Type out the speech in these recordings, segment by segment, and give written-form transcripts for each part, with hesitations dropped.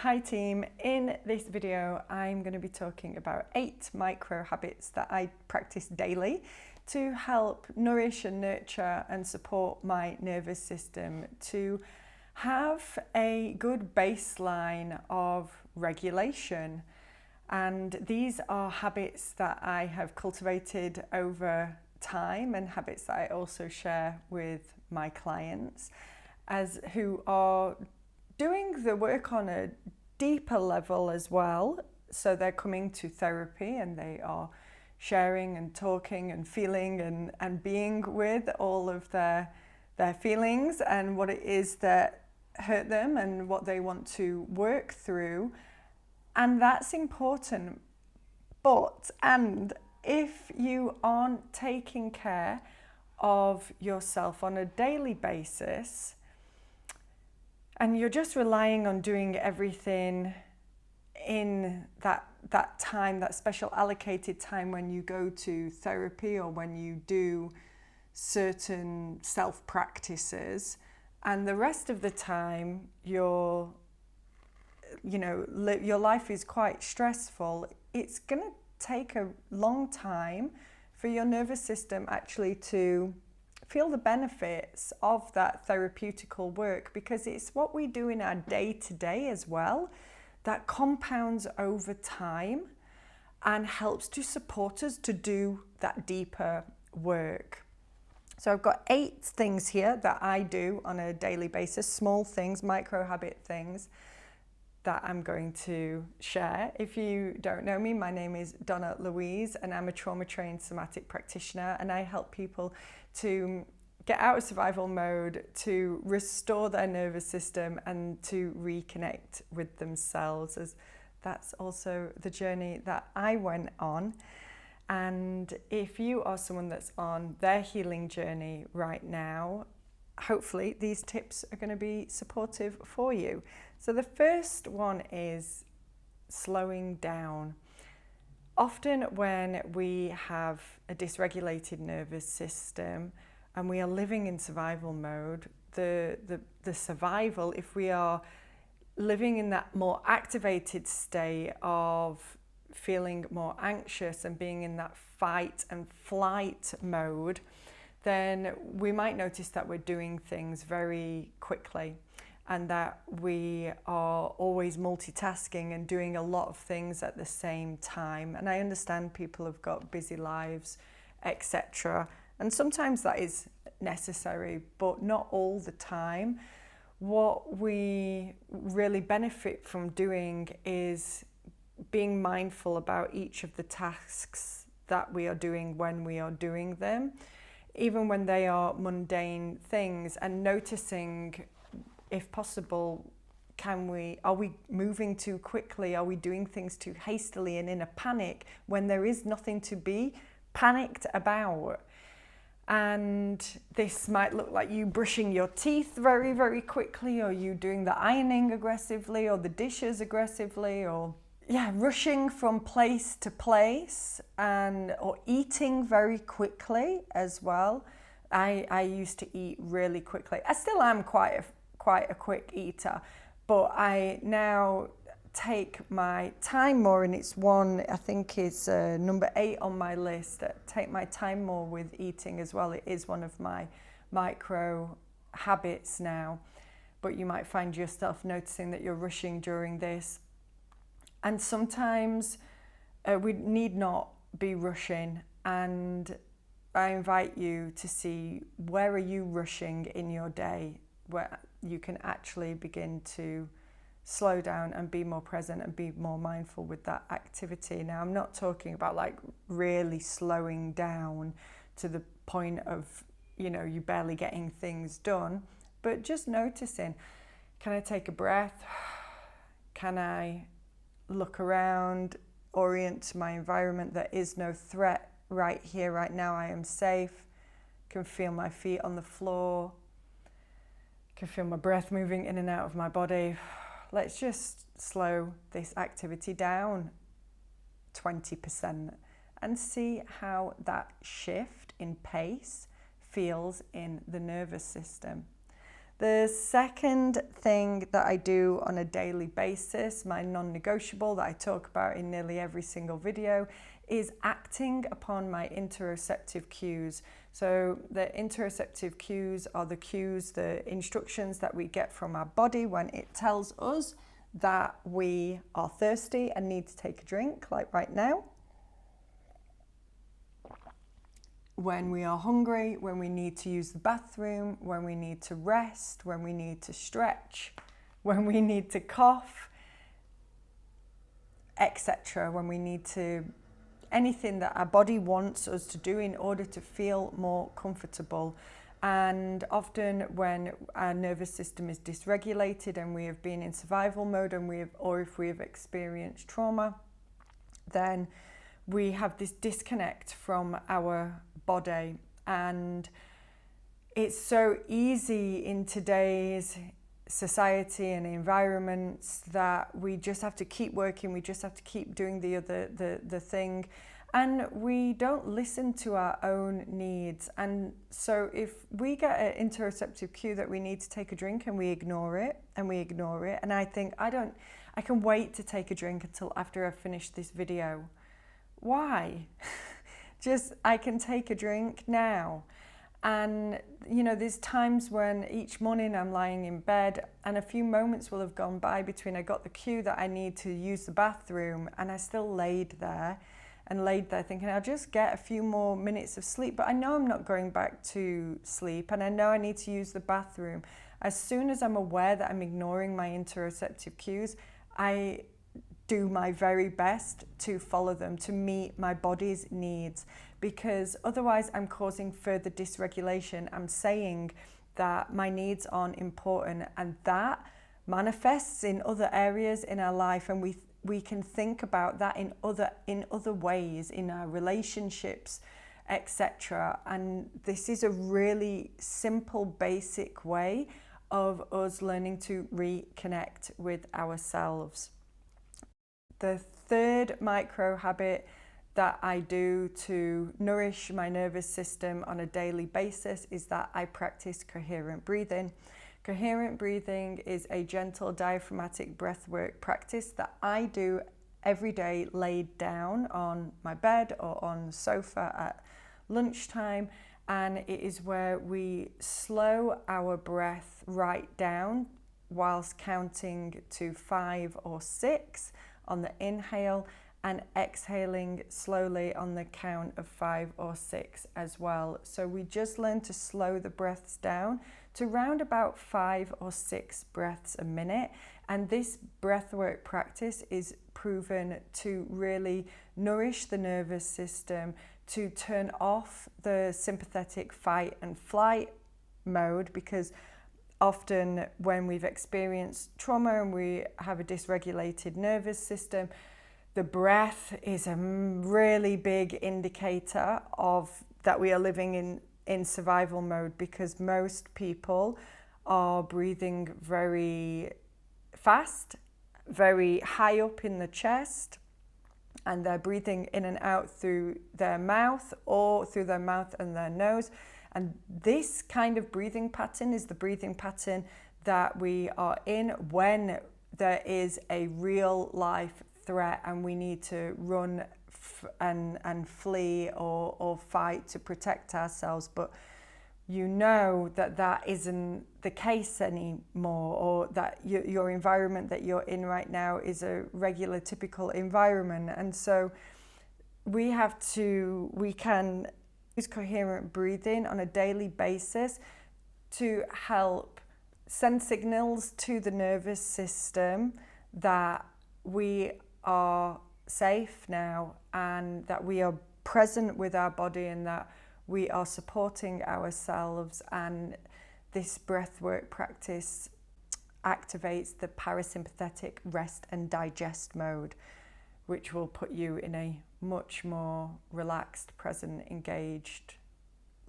Hi team, in this video I'm going to be talking about 8 micro habits that I practice daily to help nourish and nurture and support my nervous system to have a good baseline of regulation. And these are habits that I have cultivated over time and habits that I also share with my clients as who are doing the work on a deeper level as well. So they're coming to therapy and they are sharing and talking and feeling and being with all of their feelings and what it is that hurt them and what they want to work through. And that's important. And if you aren't taking care of yourself on a daily basis, and you're just relying on doing everything in that time, that special allocated time when you go to therapy or when you do certain self-practices, and the rest of the time your life is quite stressful, it's going to take a long time for your nervous system actually to feel the benefits of that therapeutical work, because it's what we do in our day-to-day as well that compounds over time and helps to support us to do that deeper work. So I've got 8 things here that I do on a daily basis, small things, micro habit things that I'm going to share. If you don't know me, my name is Donna Louise and I'm a trauma-trained somatic practitioner, and I help people to get out of survival mode, to restore their nervous system and to reconnect with themselves, as that's also the journey that I went on. And if you are someone that's on their healing journey right now, hopefully these tips are going to be supportive for you. So the first one is slowing down. Often when we have a dysregulated nervous system and we are living in survival mode, the survival, if we are living in that more activated state of feeling more anxious and being in that fight and flight mode, then we might notice that we're doing things very quickly and that we are always multitasking and doing a lot of things at the same time. And I understand people have got busy lives, etc. And sometimes that is necessary, but not all the time. What we really benefit from doing is being mindful about each of the tasks that we are doing when we are doing them, even when they are mundane things, and noticing, if possible, are we moving too quickly? Are we doing things too hastily and in a panic when there is nothing to be panicked about? And this might look like you brushing your teeth very, very quickly, or you doing the ironing aggressively, or the dishes aggressively, or rushing from place to place, or eating very quickly as well. I used to eat really quickly. I still am quite a quick eater, but I now take my time more, and it's one, I think it's number 8 on my list, take my time more with eating as well. It is one of my micro habits now, but you might find yourself noticing that you're rushing during this. And sometimes we need not be rushing, and I invite you to see, where are you rushing in your day, where you can actually begin to slow down and be more present and be more mindful with that activity. Now, I'm not talking about like really slowing down to the point of, you barely getting things done, but just noticing, can I take a breath? Can I look around, orient to my environment? There is no threat right here, right now. I am safe. Can feel my feet on the floor. Can feel my breath moving in and out of my body. Let's just slow this activity down 20% and see how that shift in pace feels in the nervous system. The second thing that I do on a daily basis, my non-negotiable that I talk about in nearly every single video, is acting upon my interoceptive cues. So the interoceptive cues are the cues, the instructions that we get from our body when it tells us that we are thirsty and need to take a drink, like right now. When we are hungry, when we need to use the bathroom, when we need to rest, when we need to stretch, when we need to cough, etc. When we need to, anything that our body wants us to do in order to feel more comfortable. And often when our nervous system is dysregulated and we have been in survival mode or if we have experienced trauma, then we have this disconnect from our body. And it's so easy in today's society and environments that we just have to keep working, we just have to keep doing the thing, and we don't listen to our own needs. And so if we get an interoceptive cue that we need to take a drink and we ignore it, and I think I can wait to take a drink until after I've finished this video. Why? I can take a drink now. And there's times when each morning I'm lying in bed and a few moments will have gone by between I got the cue that I need to use the bathroom and I still laid there thinking I'll just get a few more minutes of sleep, but I know I'm not going back to sleep and I know I need to use the bathroom. As soon as I'm aware that I'm ignoring my interoceptive cues, I do my very best to follow them, to meet my body's needs, because otherwise I'm causing further dysregulation. I'm saying that my needs aren't important, and that manifests in other areas in our life, and we can think about that in other ways, in our relationships, etc. And this is a really simple, basic way of us learning to reconnect with ourselves. The third micro habit that I do to nourish my nervous system on a daily basis is that I practice coherent breathing. Coherent breathing is a gentle diaphragmatic breathwork practice that I do every day laid down on my bed or on the sofa at lunchtime, and it is where we slow our breath right down whilst counting to 5 or 6 on the inhale and exhaling slowly on the count of 5 or 6 as well. So we just learn to slow the breaths down to round about 5 or 6 breaths a minute. And this breathwork practice is proven to really nourish the nervous system, to turn off the sympathetic fight and flight mode, because often when we've experienced trauma and we have a dysregulated nervous system, the breath is a really big indicator of that we are living in survival mode, because most people are breathing very fast, very high up in the chest, and they're breathing in and out through their mouth or through their mouth and their nose. And this kind of breathing pattern is the breathing pattern that we are in when there is a real life threat and we need to run and flee or fight to protect ourselves. But you know that isn't the case anymore, or that your environment that you're in right now is a regular, typical environment. And so we can use coherent breathing on a daily basis to help send signals to the nervous system that we are safe now and that we are present with our body and that we are supporting ourselves. And this breathwork practice activates the parasympathetic rest and digest mode, which will put you in a much more relaxed, present, engaged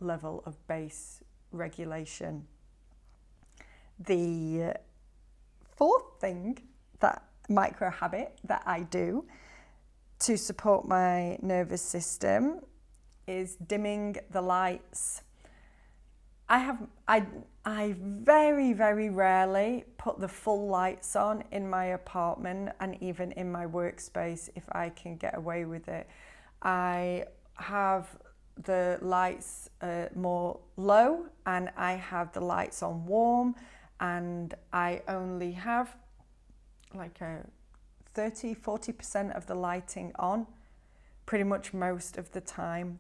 level of base regulation. The fourth thing, that micro habit that I do to support my nervous system, is dimming the lights. I very, very rarely put the full lights on in my apartment and even in my workspace if I can get away with it. I have the lights more low, and I have the lights on warm, and I only have like a 30-40% of the lighting on pretty much most of the time.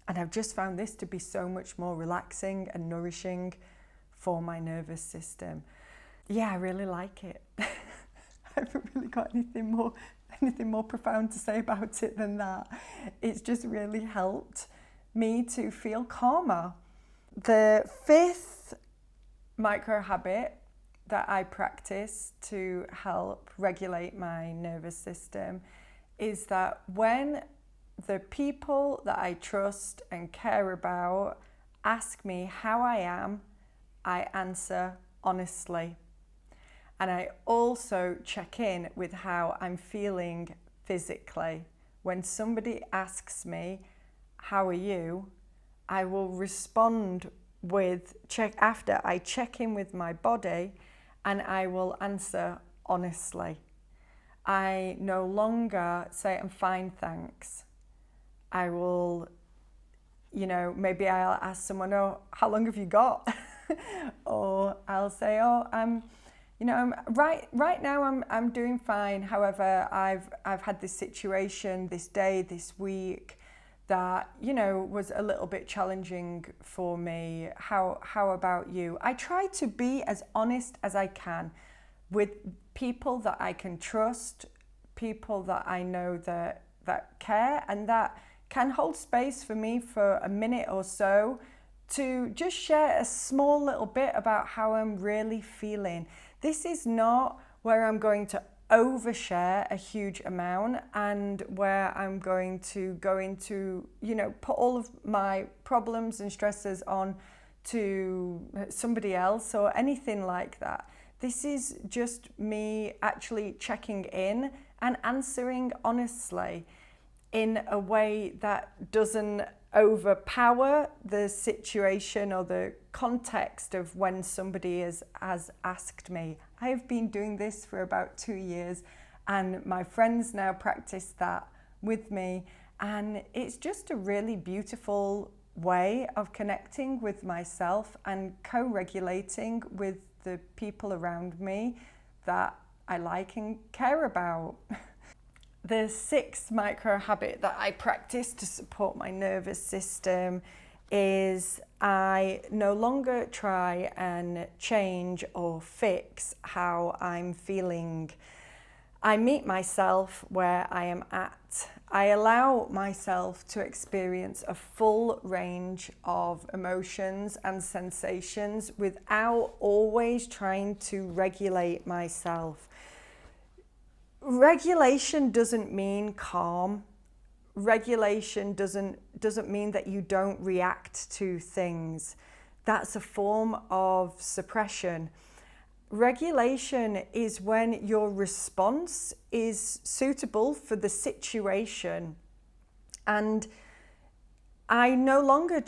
And I've just found this to be so much more relaxing and nourishing for my nervous system. Yeah, I really like it. I haven't really got anything more profound to say about it than that. It's just really helped me to feel calmer. The fifth micro habit that I practice to help regulate my nervous system is that when the people that I trust and care about ask me how I am, I answer honestly. And I also check in with how I'm feeling physically. When somebody asks me, how are you? I will respond with after I check in with my body, and I will answer honestly. I no longer say I'm fine, thanks. I will, maybe I'll ask someone, oh, how long have you got? Or I'll say, oh, I'm right now I'm doing fine. However, I've had this situation this day, this week that, was a little bit challenging for me. How about you? I try to be as honest as I can with people that I can trust, people that I know that care and that can hold space for me for a minute or so to just share a small little bit about how I'm really feeling. This is not where I'm going to overshare a huge amount and where I'm going to go into, put all of my problems and stresses on to somebody else or anything like that. This is just me actually checking in and answering honestly in a way that doesn't overpower the situation or the context of when somebody has asked me. I've been doing this for about 2 years, and my friends now practice that with me, and it's just a really beautiful way of connecting with myself and co-regulating with the people around me that I like and care about. The sixth micro habit that I practice to support my nervous system is I no longer try and change or fix how I'm feeling. I meet myself where I am at. I allow myself to experience a full range of emotions and sensations without always trying to regulate myself. Regulation doesn't mean calm. Regulation doesn't mean that you don't react to things. That's a form of suppression. Regulation is when your response is suitable for the situation. And I no longer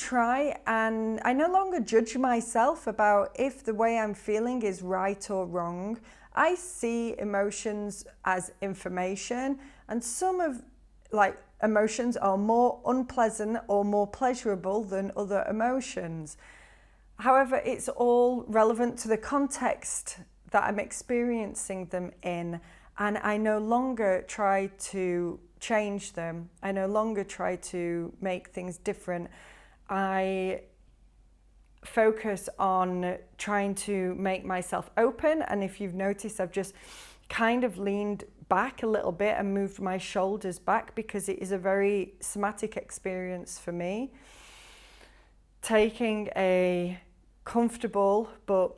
judge myself about if the way I'm feeling is right or wrong. I see emotions as information, and some of emotions are more unpleasant or more pleasurable than other emotions. However, it's all relevant to the context that I'm experiencing them in, and I no longer try to change them. I no longer try to make things different. I focus on trying to make myself open, and if you've noticed, I've just kind of leaned back a little bit and moved my shoulders back because it is a very somatic experience for me. Taking a comfortable but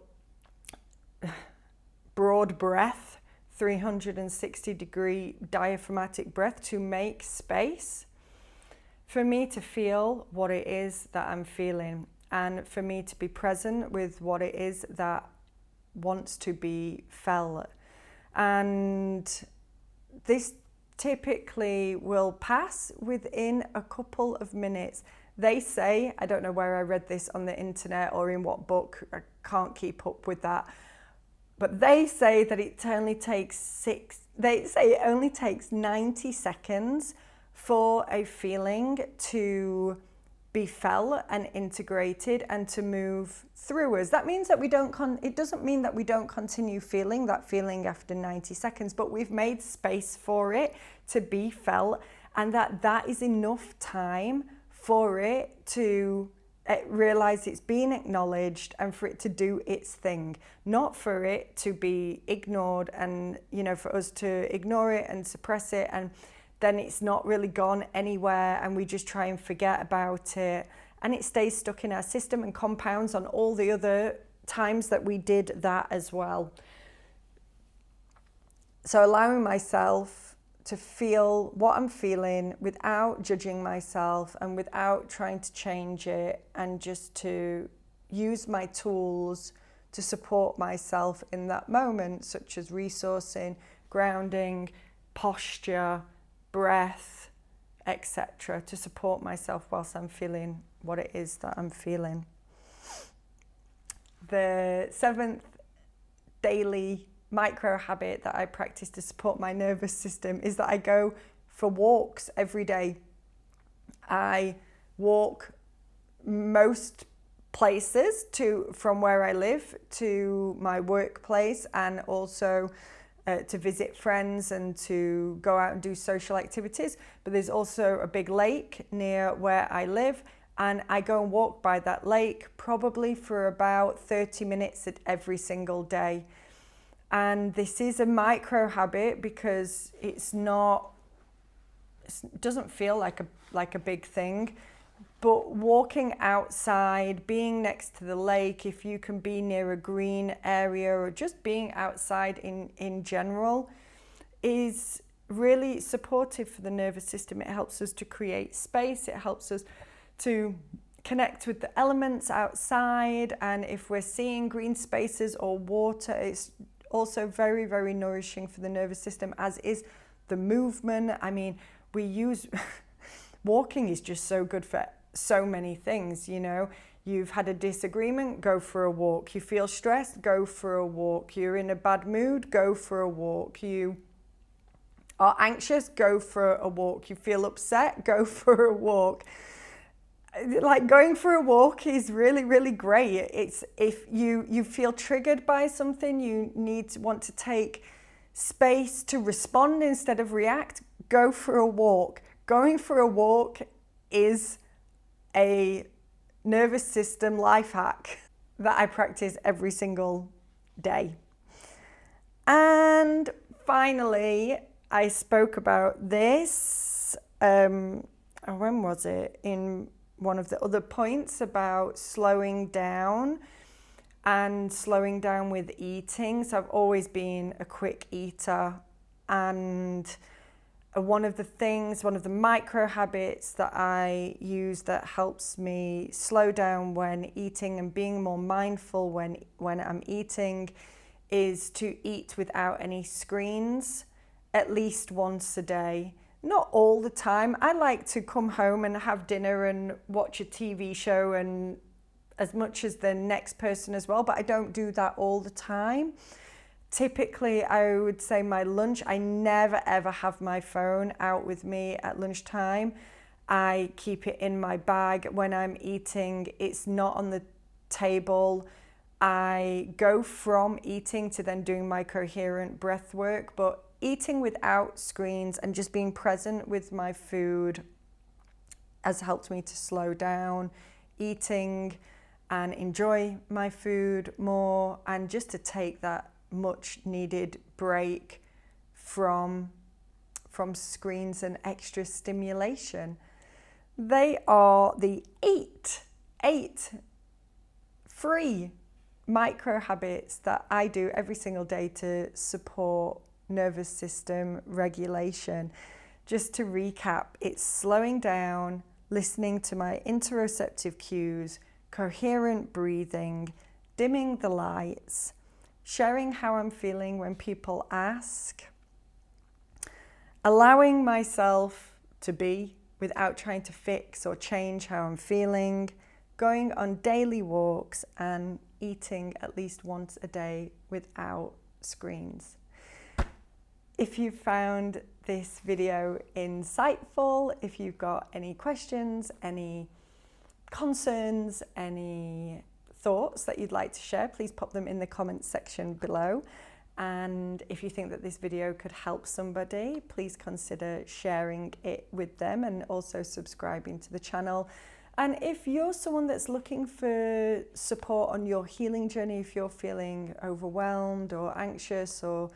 broad breath, 360-degree diaphragmatic breath to make space for me to feel what it is that I'm feeling, and for me to be present with what it is that wants to be felt. And this typically will pass within a couple of minutes. They say, I don't know where I read this on the internet or in what book, I can't keep up with that, but they say that it only takes 90 seconds for a feeling to be felt and integrated and to move through us. That means that it doesn't mean that we don't continue feeling that feeling after 90 seconds, but we've made space for it to be felt, and that is enough time for it to realize it's being acknowledged and for it to do its thing, not for it to be ignored and, for us to ignore it and suppress it, and then it's not really gone anywhere and we just try and forget about it and it stays stuck in our system and compounds on all the other times that we did that as well. So allowing myself to feel what I'm feeling without judging myself and without trying to change it, and just to use my tools to support myself in that moment, such as resourcing, grounding, posture, breath, etc., to support myself whilst I'm feeling what it is that I'm feeling. The 7th daily micro habit that I practice to support my nervous system is that I go for walks every day. I walk most places from where I live to my workplace, and also to visit friends and to go out and do social activities. But there's also a big lake near where I live, and I go and walk by that lake probably for about 30 minutes every single day. And this is a micro habit because it doesn't feel like a big thing, but walking outside, being next to the lake, if you can be near a green area, or just being outside in general, is really supportive for the nervous system. It helps us to create space, it helps us to connect with the elements outside, and if we're seeing green spaces or water, it's also very, very nourishing for the nervous system, as is the movement. I mean, walking is just so good for so many things, You've had a disagreement, go for a walk. You feel stressed, go for a walk. You're in a bad mood, go for a walk. You are anxious, go for a walk. You feel upset, go for a walk. Like, going for a walk is really, really great. It's if you feel triggered by something, you want to take space to respond instead of react, go for a walk. Going for a walk is a nervous system life hack that I practice every single day. And finally, I spoke about this, when was it? In one of the other points about slowing down and slowing down with eating. So I've always been a quick eater, and one of the micro habits that I use that helps me slow down when eating and being more mindful when I'm eating is to eat without any screens at least once a day. Not all the time. I like to come home and have dinner and watch a TV show, and as much as the next person as well, but I don't do that all the time. Typically, I would say my lunch, I never ever have my phone out with me at lunchtime. I keep it in my bag when I'm eating. It's not on the table. I go from eating to then doing my coherent breath work, but eating without screens and just being present with my food has helped me to slow down eating and enjoy my food more, and just to take that much needed break from screens and extra stimulation. They are the eight free micro habits that I do every single day to support nervous system regulation. Just to recap, it's slowing down, listening to my interoceptive cues, coherent breathing, dimming the lights, sharing how I'm feeling when people ask, allowing myself to be without trying to fix or change how I'm feeling, going on daily walks, and eating at least once a day without screens. If you found this video insightful, if you've got any questions, any concerns, any thoughts that you'd like to share, please pop them in the comments section below. And if you think that this video could help somebody, please consider sharing it with them and also subscribing to the channel. And if you're someone that's looking for support on your healing journey, if you're feeling overwhelmed or anxious or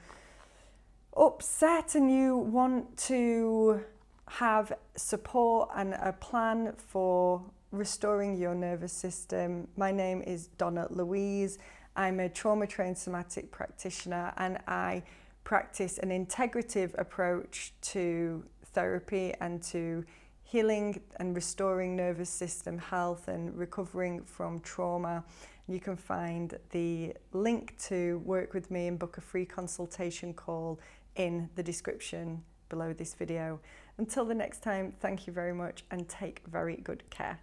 upset and you want to have support and a plan for restoring your nervous system, my name is Donna Louise. I'm a trauma-trained somatic practitioner, and I practice an integrative approach to therapy and to healing and restoring nervous system health and recovering from trauma. You can find the link to work with me and book a free consultation call in the description below this video. Until the next time, thank you very much and take very good care.